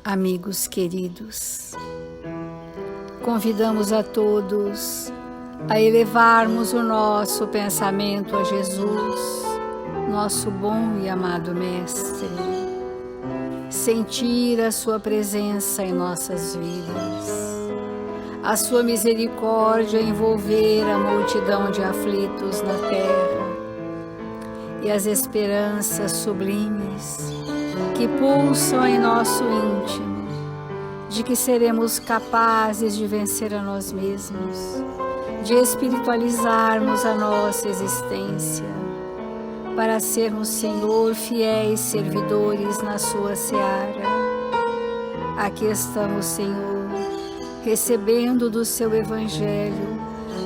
Amigos queridos, convidamos a todos a elevarmos o nosso pensamento a Jesus, nosso bom e amado Mestre, sentir a sua presença em nossas vidas, a sua misericórdia envolver a multidão de aflitos na terra e as esperanças sublimes que pulsam em nosso íntimo, de que seremos capazes de vencer a nós mesmos, de espiritualizarmos a nossa existência, para sermos, Senhor, fiéis servidores na sua seara. Aqui estamos, Senhor, recebendo do seu Evangelho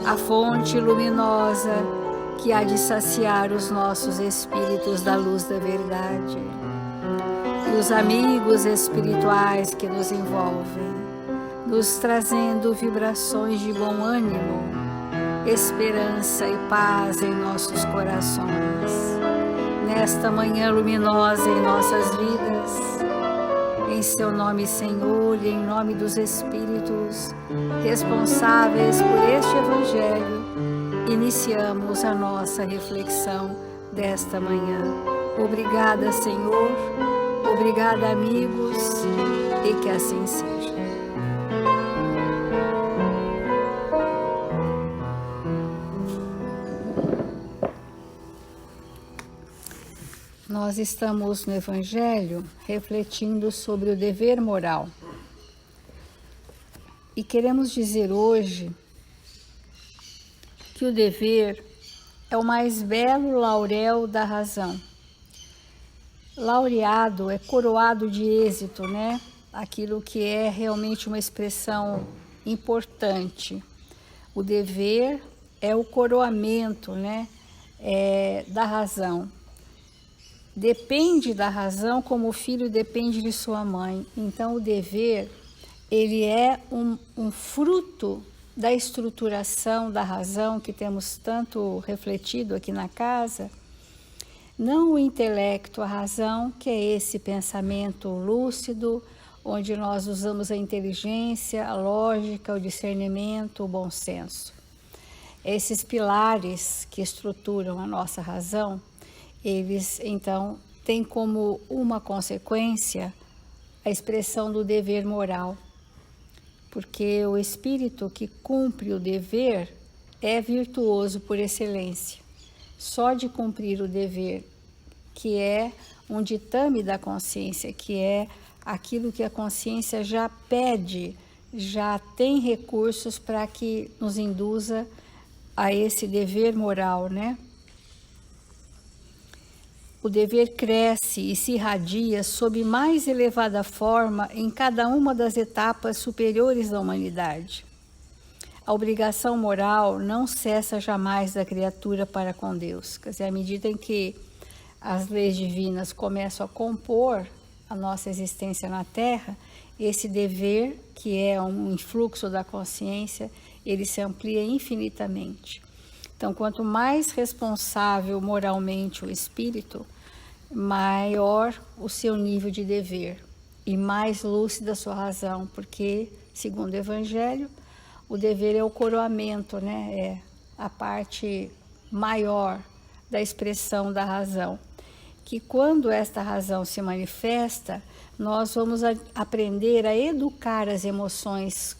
a fonte luminosa que há de saciar os nossos espíritos da luz da verdade. E os amigos espirituais que nos envolvem, nos trazendo vibrações de bom ânimo, esperança e paz em nossos corações. Nesta manhã luminosa em nossas vidas, em seu nome, Senhor, e em nome dos Espíritos responsáveis por este Evangelho, iniciamos a nossa reflexão desta manhã. Obrigada, Senhor. Obrigada, amigos, e que assim seja. Nós estamos no Evangelho refletindo sobre o dever moral. E queremos dizer hoje que o dever é o mais belo laurel da razão. Laureado é coroado de êxito, né? Aquilo que é realmente uma expressão importante. O dever é o coroamento, né? Da razão. Depende da razão como o filho depende de sua mãe. Então o dever, ele é um fruto da estruturação da razão que temos tanto refletido aqui na casa. Não o intelecto, a razão, que é esse pensamento lúcido, onde nós usamos a inteligência, a lógica, o discernimento, o bom senso. Esses pilares que estruturam a nossa razão, eles, então, têm como uma consequência a expressão do dever moral. Porque o espírito que cumpre o dever é virtuoso por excelência. Só de cumprir o dever, que é um ditame da consciência, que é aquilo que a consciência já pede, já tem recursos para que nos induza a esse dever moral, né? O dever cresce e se irradia sob mais elevada forma em cada uma das etapas superiores da humanidade. A obrigação moral não cessa jamais da criatura para com Deus. Quer dizer, à medida em que as leis divinas começam a compor a nossa existência na Terra, esse dever, que é um influxo da consciência, ele se amplia infinitamente. Então, quanto mais responsável moralmente o espírito, maior o seu nível de dever e mais lúcida a sua razão, porque, segundo o Evangelho, o dever é o coroamento, né? É a parte maior da expressão da razão. Que quando esta razão se manifesta, nós vamos aprender a educar as emoções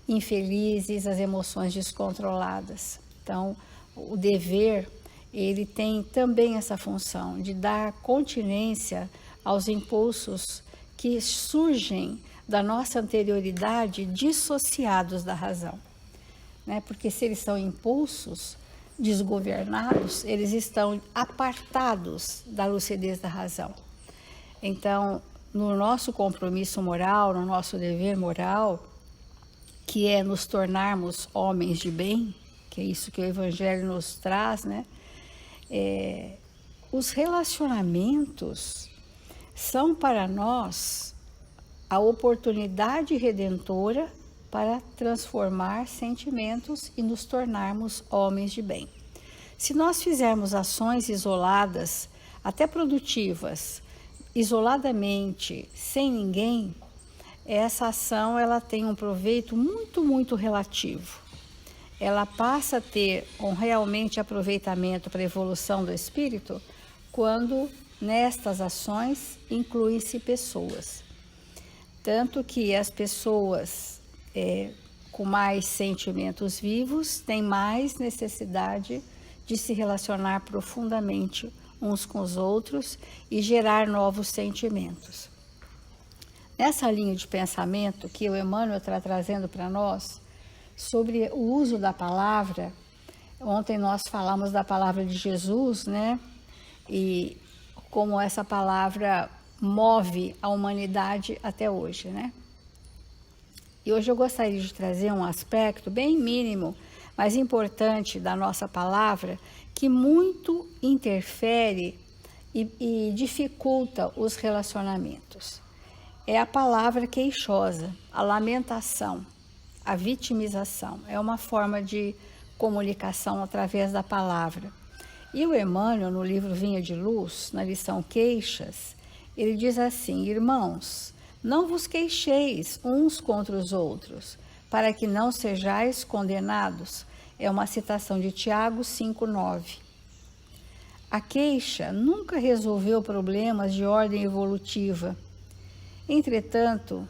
infelizes, as emoções descontroladas. Então, o dever, ele tem também essa função de dar continência aos impulsos que surgem da nossa anterioridade dissociados da razão, né? Porque se eles são impulsos desgovernados, eles estão apartados da lucidez da razão. Então, no nosso compromisso moral, no nosso dever moral, que é nos tornarmos homens de bem, que é isso que o Evangelho nos traz, né? os relacionamentos são para nós a oportunidade redentora para transformar sentimentos e nos tornarmos homens de bem. Se nós fizermos ações isoladas, até produtivas, isoladamente, sem ninguém, essa ação ela tem um proveito muito relativo. Ela passa a ter um realmente aproveitamento para a evolução do espírito quando nestas ações incluem-se pessoas. Tanto que as pessoas com mais sentimentos vivos têm mais necessidade de se relacionar profundamente uns com os outros e gerar novos sentimentos. Nessa linha de pensamento que o Emmanuel está trazendo para nós, sobre o uso da palavra, ontem nós falamos da palavra de Jesus, né? E como essa palavra move a humanidade até hoje, né? E hoje eu gostaria de trazer um aspecto bem mínimo, mas importante da nossa palavra, que muito interfere e dificulta os relacionamentos. É a palavra queixosa, a lamentação, a vitimização. É uma forma de comunicação através da palavra. E o Emmanuel, no livro Vinha de Luz, na lição Queixas, ele diz assim: irmãos, não vos queixeis uns contra os outros, para que não sejais condenados. É uma citação de Tiago 5,9. A queixa nunca resolveu problemas de ordem evolutiva. Entretanto,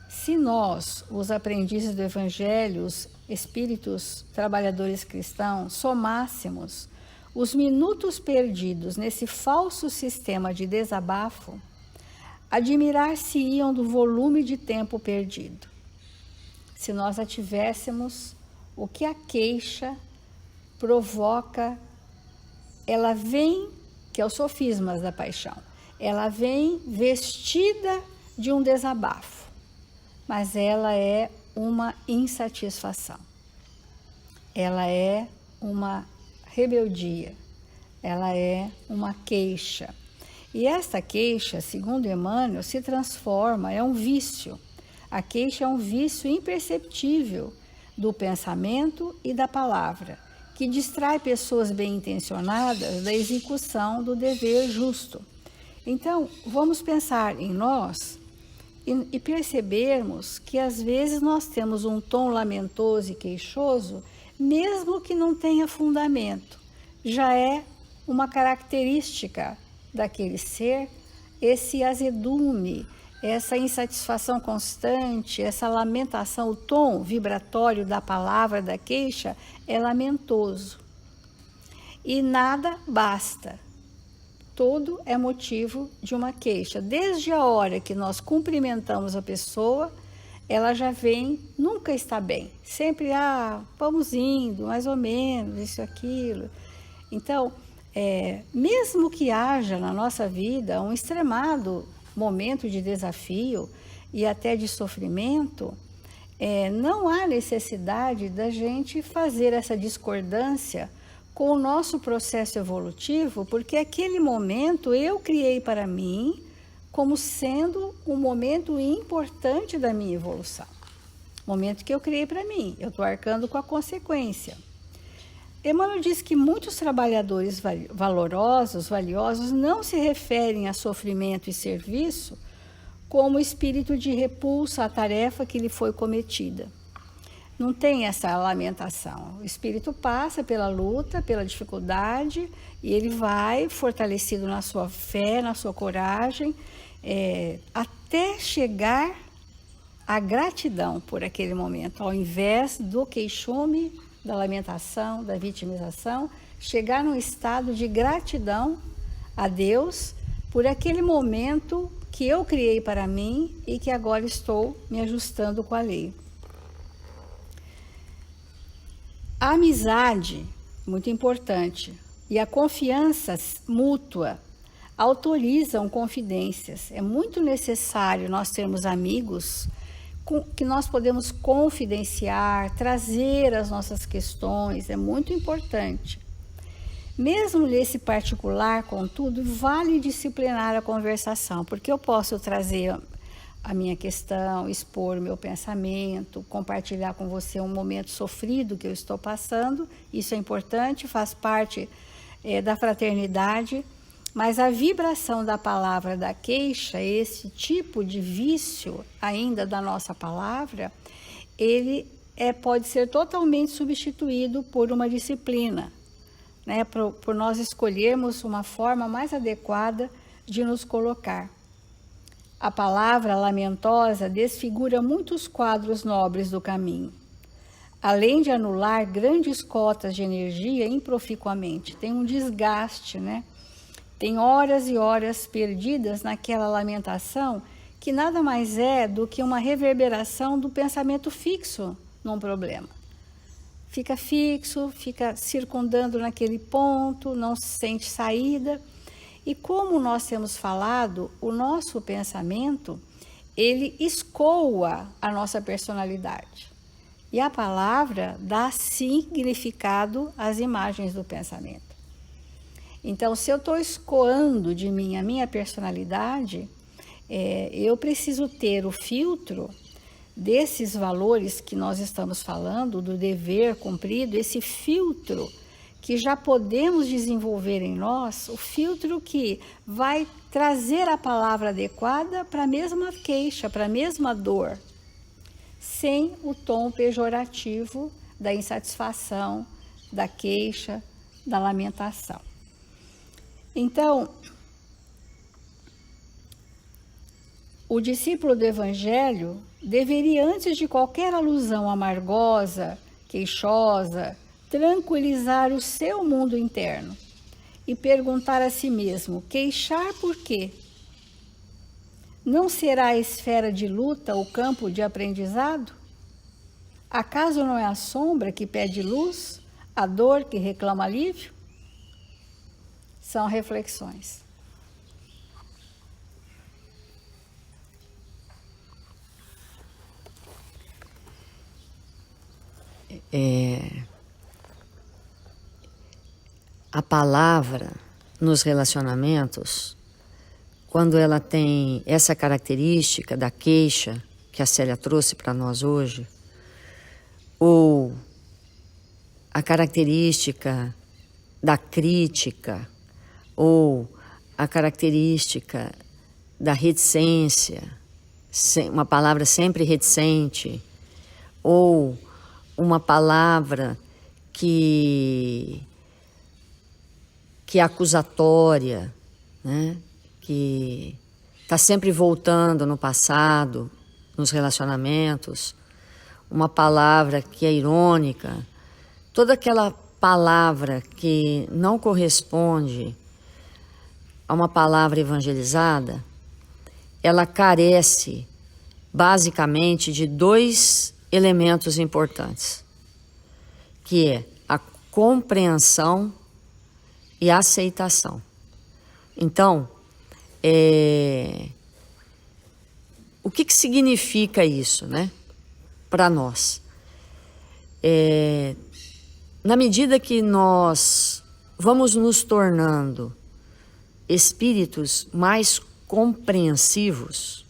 se nós, os aprendizes do Evangelho, os espíritos trabalhadores cristãos, somássemos os minutos perdidos nesse falso sistema de desabafo, admirar-se-iam do volume de tempo perdido. Se nós ativéssemos o que a queixa provoca, ela vem, que é os sofismas da paixão, ela vem vestida de um desabafo, mas ela é uma insatisfação, ela é uma rebeldia, ela é uma queixa. E esta queixa, segundo Emmanuel, se transforma, é um vício. A queixa é um vício imperceptível do pensamento e da palavra, que distrai pessoas bem intencionadas da execução do dever justo. Então, vamos pensar em nós e percebermos que às vezes nós temos um tom lamentoso e queixoso, mesmo que não tenha fundamento. Já é uma característica daquele ser, esse azedume, essa insatisfação constante, essa lamentação, o tom vibratório da palavra da queixa é lamentoso. E nada basta. Tudo é motivo de uma queixa. Desde a hora que nós cumprimentamos a pessoa, ela já vem, nunca está bem. Sempre, vamos indo, mais ou menos, isso, aquilo. Então, mesmo que haja na nossa vida um extremado momento de desafio e até de sofrimento, não há necessidade da gente fazer essa discordância com o nosso processo evolutivo, porque aquele momento eu criei para mim como sendo um momento importante da minha evolução. Momento que eu criei para mim, eu estou arcando com a consequência. Emmanuel diz que muitos trabalhadores valiosos, não se referem a sofrimento e serviço como espírito de repulsa à tarefa que lhe foi cometida. Não tem essa lamentação. O espírito passa pela luta, pela dificuldade, e ele vai fortalecido na sua fé, na sua coragem, até chegar à gratidão por aquele momento, ao invés do queixume, da lamentação, da vitimização, chegar num estado de gratidão a Deus por aquele momento que eu criei para mim e que agora estou me ajustando com a lei. A amizade, muito importante, e a confiança mútua autorizam confidências. É muito necessário nós termos amigos que nós podemos confidenciar, trazer as nossas questões, é muito importante. Mesmo nesse particular, contudo, vale disciplinar a conversação, porque eu posso trazer a minha questão, expor o meu pensamento, compartilhar com você um momento sofrido que eu estou passando. Isso é importante, faz parte da fraternidade, mas a vibração da palavra da queixa, esse tipo de vício ainda da nossa palavra, ele pode ser totalmente substituído por uma disciplina, né, por nós escolhermos uma forma mais adequada de nos colocar. A palavra lamentosa desfigura muitos quadros nobres do caminho, além de anular grandes cotas de energia improficuamente. Tem um desgaste, né? Tem horas e horas perdidas naquela lamentação que nada mais é do que uma reverberação do pensamento fixo num problema. Fica fixo, fica circundando naquele ponto, não se sente saída. E como nós temos falado, o nosso pensamento, ele escoa a nossa personalidade. E a palavra dá significado às imagens do pensamento. Então, se eu estou escoando de mim a minha personalidade, eu preciso ter o filtro desses valores que nós estamos falando, do dever cumprido, esse filtro que já podemos desenvolver em nós, o filtro que vai trazer a palavra adequada para a mesma queixa, para a mesma dor, sem o tom pejorativo da insatisfação, da queixa, da lamentação. Então, o discípulo do Evangelho deveria, antes de qualquer alusão amargosa, queixosa, tranquilizar o seu mundo interno e perguntar a si mesmo: queixar por quê? Não será a esfera de luta o campo de aprendizado? Acaso não é a sombra que pede luz, a dor que reclama alívio? São reflexões. A palavra nos relacionamentos, quando ela tem essa característica da queixa que a Célia trouxe para nós hoje, ou a característica da crítica, ou a característica da reticência, uma palavra sempre reticente, ou uma palavra que é acusatória, né? Que está sempre voltando no passado, nos relacionamentos, uma palavra que é irônica, toda aquela palavra que não corresponde a uma palavra evangelizada, ela carece basicamente de dois elementos importantes, que é a compreensão e a aceitação. Então, o que significa isso, né, para nós? Na medida que nós vamos nos tornando espíritos mais compreensivos,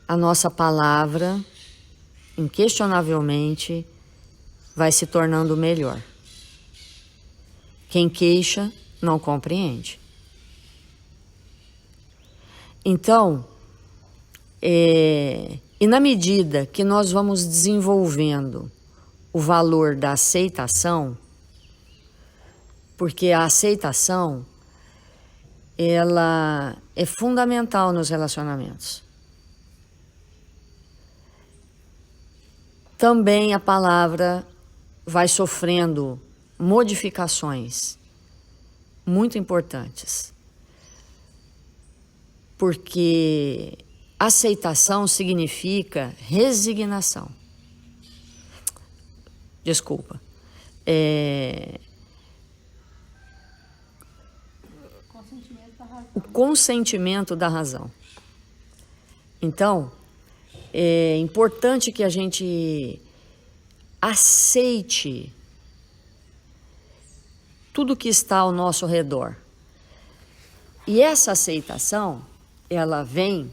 a nossa palavra, inquestionavelmente, vai se tornando melhor. Quem queixa não compreende. Então, e na medida que nós vamos desenvolvendo o valor da aceitação, porque a aceitação, ela é fundamental nos relacionamentos. Também a palavra vai sofrendo modificações muito importantes, porque aceitação significa resignação. Desculpa. O consentimento da razão. Então, é importante que a gente aceite tudo que está ao nosso redor. E essa aceitação, ela vem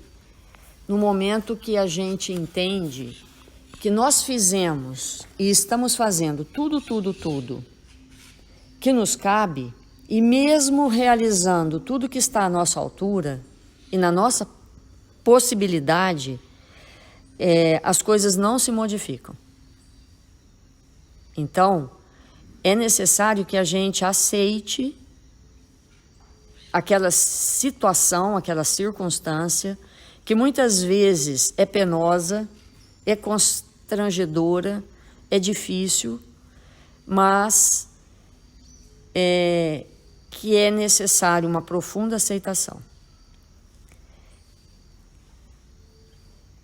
no momento que a gente entende que nós fizemos e estamos fazendo tudo que nos cabe, e mesmo realizando tudo que está à nossa altura e na nossa possibilidade, as coisas não se modificam. Então, é necessário que a gente aceite aquela situação, aquela circunstância, que muitas vezes é penosa, é constrangedora, é difícil, mas que é necessário uma profunda aceitação.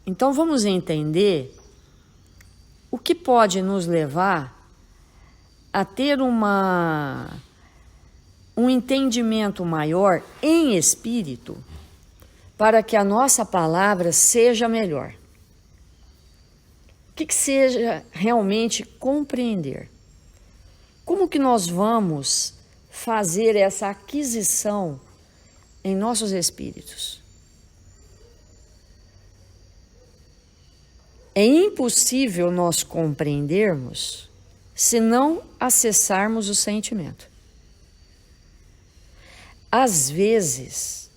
Então vamos entender o que pode nos levar a ter um entendimento maior em espírito, para que a nossa palavra seja melhor. O que seja realmente compreender? Como que nós vamos fazer essa aquisição em nossos espíritos? É impossível nós compreendermos se não acessarmos o sentimento. Às vezes,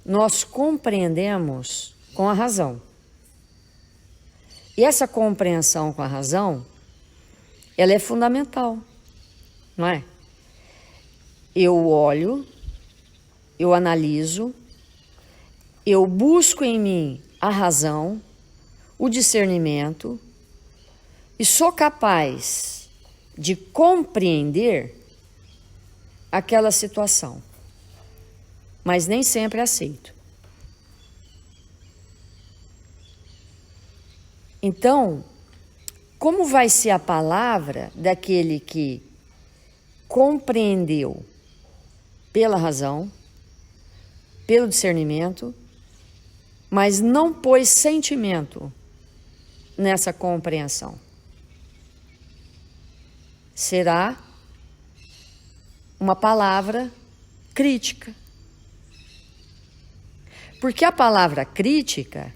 nós compreendemos com a razão. E essa compreensão com a razão, ela é fundamental, não é? Eu olho, eu analiso, eu busco em mim a razão, o discernimento, e sou capaz de compreender aquela situação, mas nem sempre aceito. Então, como vai ser a palavra daquele que compreendeu pela razão, pelo discernimento, mas não pôs sentimento nessa compreensão? Será uma palavra crítica. Porque a palavra crítica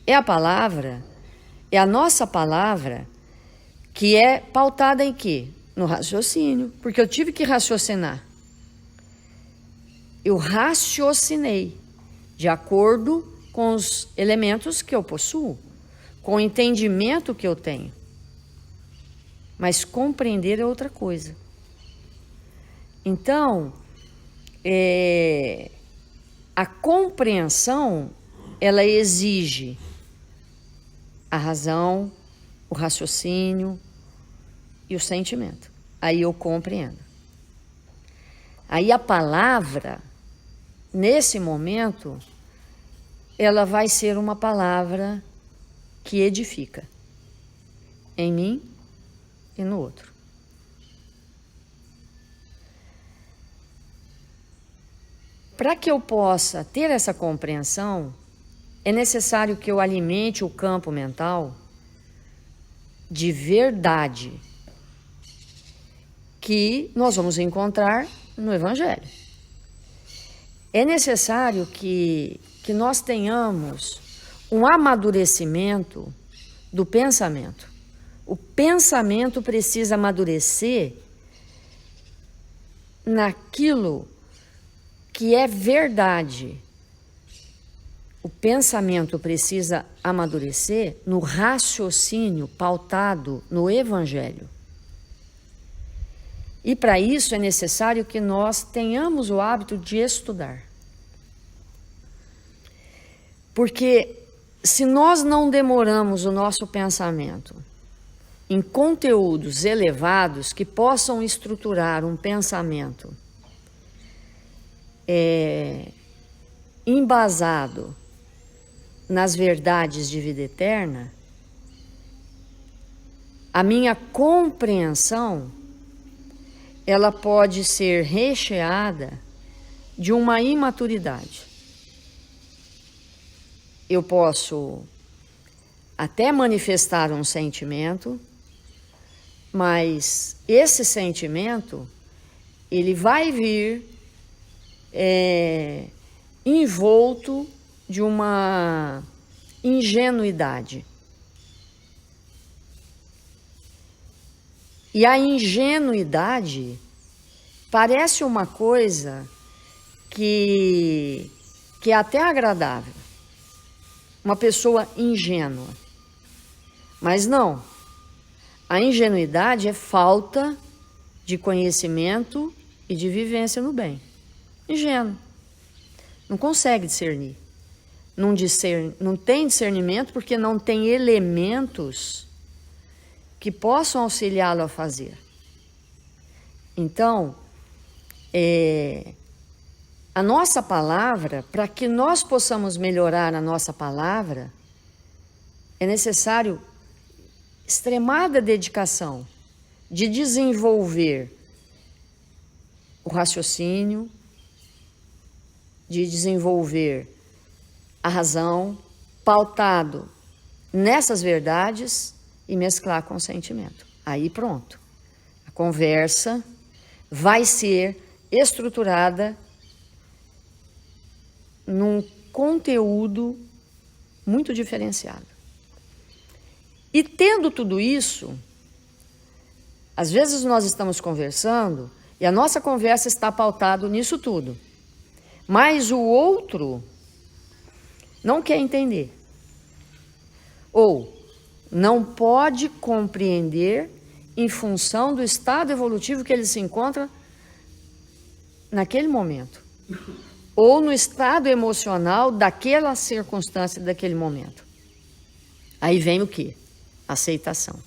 é a nossa palavra que é pautada em quê? No raciocínio, porque eu tive que raciocinar. Eu raciocinei de acordo com os elementos que eu possuo, com o entendimento que eu tenho. Mas compreender é outra coisa. Então, a compreensão, ela exige a razão, o raciocínio e o sentimento. Aí eu compreendo. Aí a palavra, nesse momento, ela vai ser uma palavra que edifica em mim e no outro. Para que eu possa ter essa compreensão, é necessário que eu alimente o campo mental de verdade, que nós vamos encontrar no Evangelho. É necessário que nós tenhamos um amadurecimento do pensamento. O pensamento precisa amadurecer naquilo que é verdade. O pensamento precisa amadurecer no raciocínio pautado no Evangelho. E para isso é necessário que nós tenhamos o hábito de estudar. Porque se nós não demoramos o nosso pensamento em conteúdos elevados que possam estruturar um pensamento embasado nas verdades de vida eterna, a minha compreensão, ela pode ser recheada de uma imaturidade. Eu posso até manifestar um sentimento, mas esse sentimento, ele vai vir envolto de uma ingenuidade. E a ingenuidade parece uma coisa que é até agradável. Uma pessoa ingênua. Mas não. A ingenuidade é falta de conhecimento e de vivência no bem. Ingênuo. Não consegue discernir. Não tem discernimento porque não tem elementos que possam auxiliá-lo a fazer. Então, a nossa palavra, para que nós possamos melhorar a nossa palavra, é necessário extremada dedicação de desenvolver o raciocínio, de desenvolver a razão, pautado nessas verdades e mesclar com o sentimento. Aí pronto. A conversa vai ser estruturada num conteúdo muito diferenciado. E tendo tudo isso, às vezes nós estamos conversando e a nossa conversa está pautada nisso tudo. Mas o outro não quer entender. Ou não pode compreender em função do estado evolutivo que ele se encontra naquele momento. Ou no estado emocional daquela circunstância, daquele momento. Aí vem o quê? Aceitação.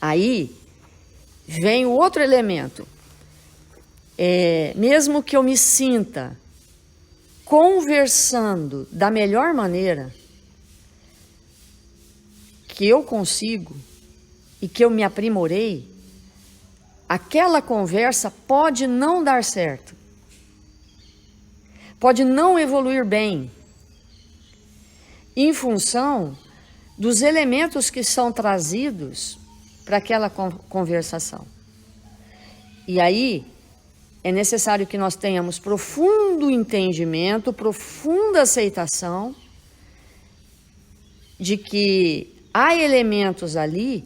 Aí vem o outro elemento. Mesmo que eu me sinta conversando da melhor maneira que eu consigo e que eu me aprimorei, aquela conversa pode não dar certo. Pode não evoluir bem, em função dos elementos que são trazidos para aquela conversação. E aí é necessário que nós tenhamos profundo entendimento, profunda aceitação de que há elementos ali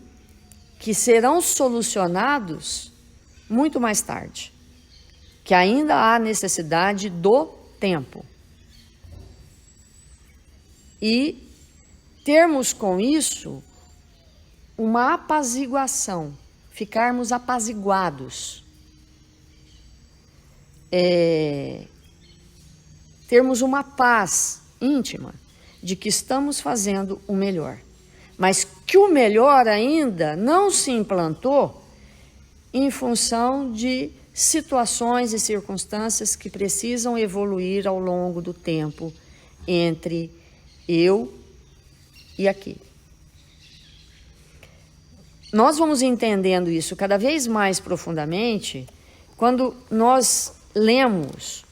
que serão solucionados muito mais tarde, que ainda há necessidade do tempo. E termos com isso uma apaziguação, ficarmos apaziguados. Termos uma paz íntima de que estamos fazendo o melhor, mas que o melhor ainda não se implantou em função de situações e circunstâncias que precisam evoluir ao longo do tempo entre eu e aquele. Nós vamos entendendo isso cada vez mais profundamente quando nós lemos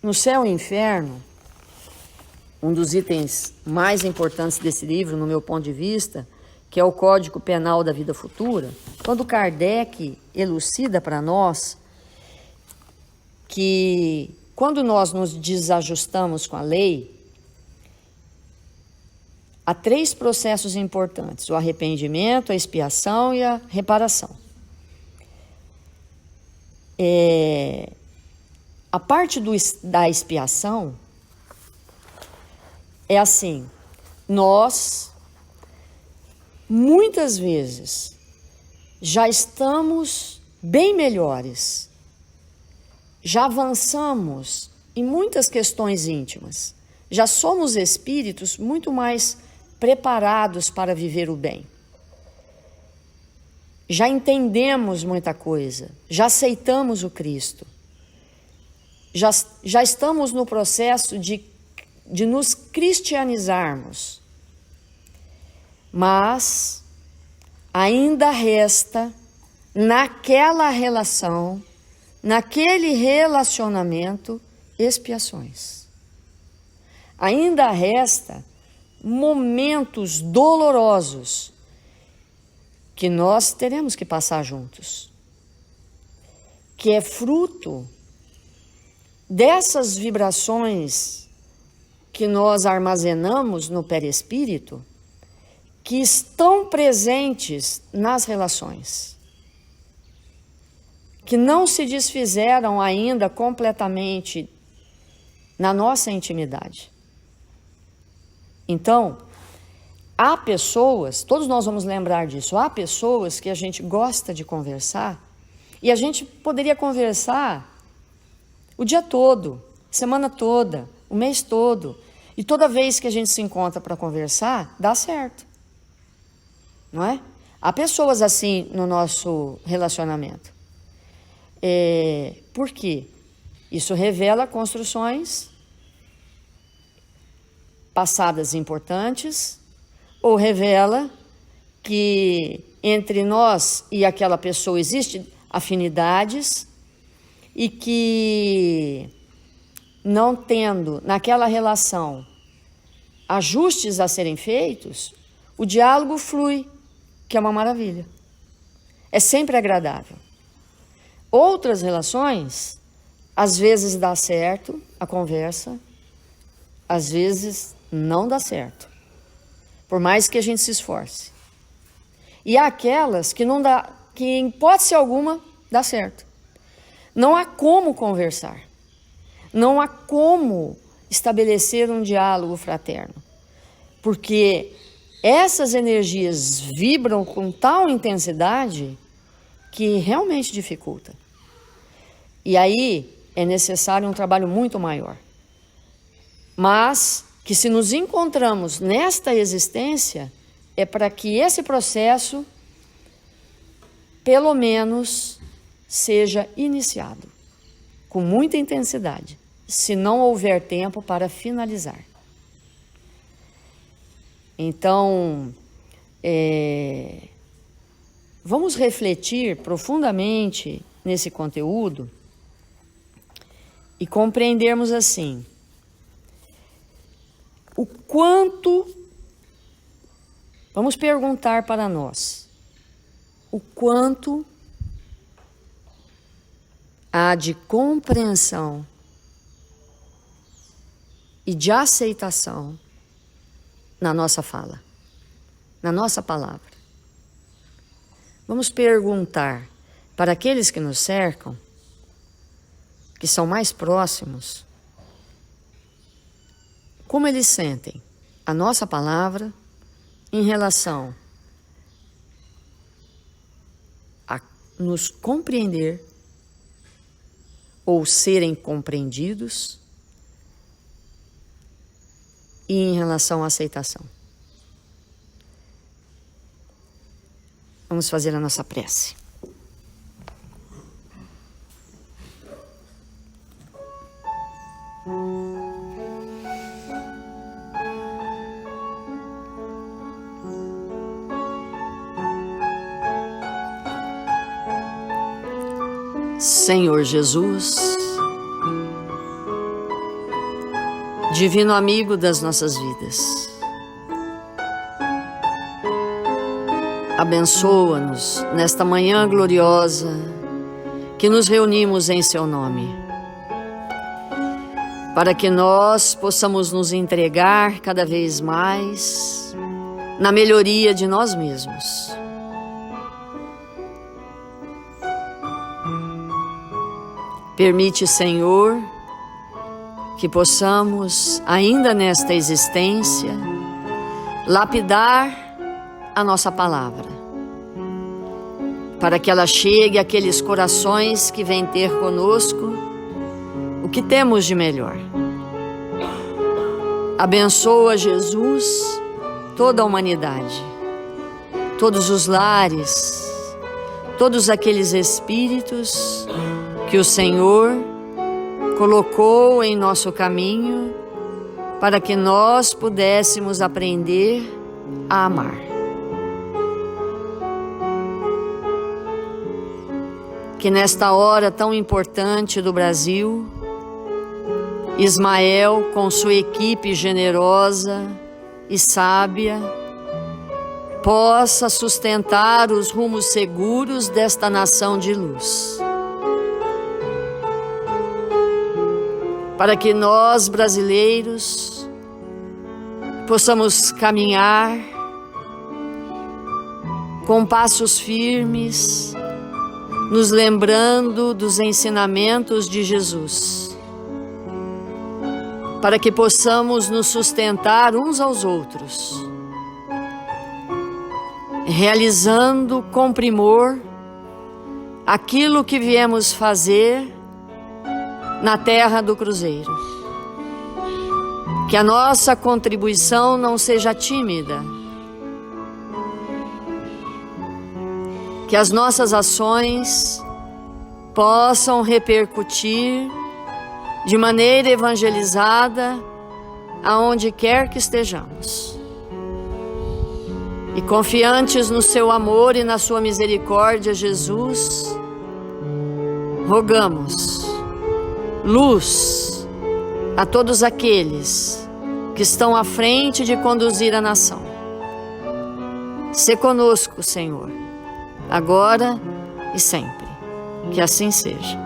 no Céu e Inferno, um dos itens mais importantes desse livro, no meu ponto de vista, que é o Código Penal da Vida Futura, quando Kardec elucida para nós que quando nós nos desajustamos com a lei, há 3 processos importantes: o arrependimento, a expiação e a reparação. A parte da expiação é assim: nós muitas vezes já estamos bem melhores, já avançamos em muitas questões íntimas, já somos espíritos muito mais preparados para viver o bem. Já entendemos muita coisa, já aceitamos o Cristo, já estamos no processo de nos cristianizarmos, mas ainda resta naquela relação, naquele relacionamento, expiações. Ainda resta momentos dolorosos que nós teremos que passar juntos, que é fruto dessas vibrações que nós armazenamos no perispírito, que estão presentes nas relações, que não se desfizeram ainda completamente na nossa intimidade. Então, há pessoas, todos nós vamos lembrar disso, há pessoas que a gente gosta de conversar, e a gente poderia conversar o dia todo, semana toda, o mês todo, e toda vez que a gente se encontra para conversar, dá certo, não é? Há pessoas assim no nosso relacionamento. Por quê? Isso revela construções passadas importantes, ou revela que entre nós e aquela pessoa existem afinidades e que, não tendo naquela relação ajustes a serem feitos, o diálogo flui, que é uma maravilha. É sempre agradável. Outras relações, às vezes dá certo a conversa, às vezes não dá certo, por mais que a gente se esforce. E há aquelas que não dá, que em hipótese alguma dá certo. Não há como conversar, não há como estabelecer um diálogo fraterno, porque essas energias vibram com tal intensidade que realmente dificulta. E aí é necessário um trabalho muito maior. Mas que se nos encontramos nesta existência, é para que esse processo, pelo menos, seja iniciado com muita intensidade, se não houver tempo para finalizar. Então, vamos refletir profundamente nesse conteúdo e compreendermos assim, o quanto, vamos perguntar para nós, o quanto há de compreensão e de aceitação na nossa fala, na nossa palavra. Vamos perguntar para aqueles que nos cercam, que são mais próximos, como eles sentem a nossa palavra em relação a nos compreender ou serem compreendidos e em relação à aceitação. Vamos fazer a nossa prece. Senhor Jesus, divino amigo das nossas vidas, abençoa-nos nesta manhã gloriosa que nos reunimos em Seu nome, para que nós possamos nos entregar cada vez mais na melhoria de nós mesmos. Permite, Senhor, que possamos, ainda nesta existência, lapidar a nossa palavra, para que ela chegue àqueles corações que vêm ter conosco o que temos de melhor. Abençoa, Jesus, toda a humanidade, todos os lares, todos aqueles espíritos que o Senhor colocou em nosso caminho para que nós pudéssemos aprender a amar. Que nesta hora tão importante do Brasil, Ismael, com sua equipe generosa e sábia, possa sustentar os rumos seguros desta nação de luz. Para que nós, brasileiros, possamos caminhar com passos firmes, nos lembrando dos ensinamentos de Jesus, para que possamos nos sustentar uns aos outros, realizando com primor aquilo que viemos fazer na terra do Cruzeiro. Que a nossa contribuição não seja tímida, que as nossas ações possam repercutir de maneira evangelizada aonde quer que estejamos. E confiantes no seu amor e na sua misericórdia, Jesus, rogamos luz a todos aqueles que estão à frente de conduzir a nação. Sê conosco, Senhor, agora e sempre. Que assim seja.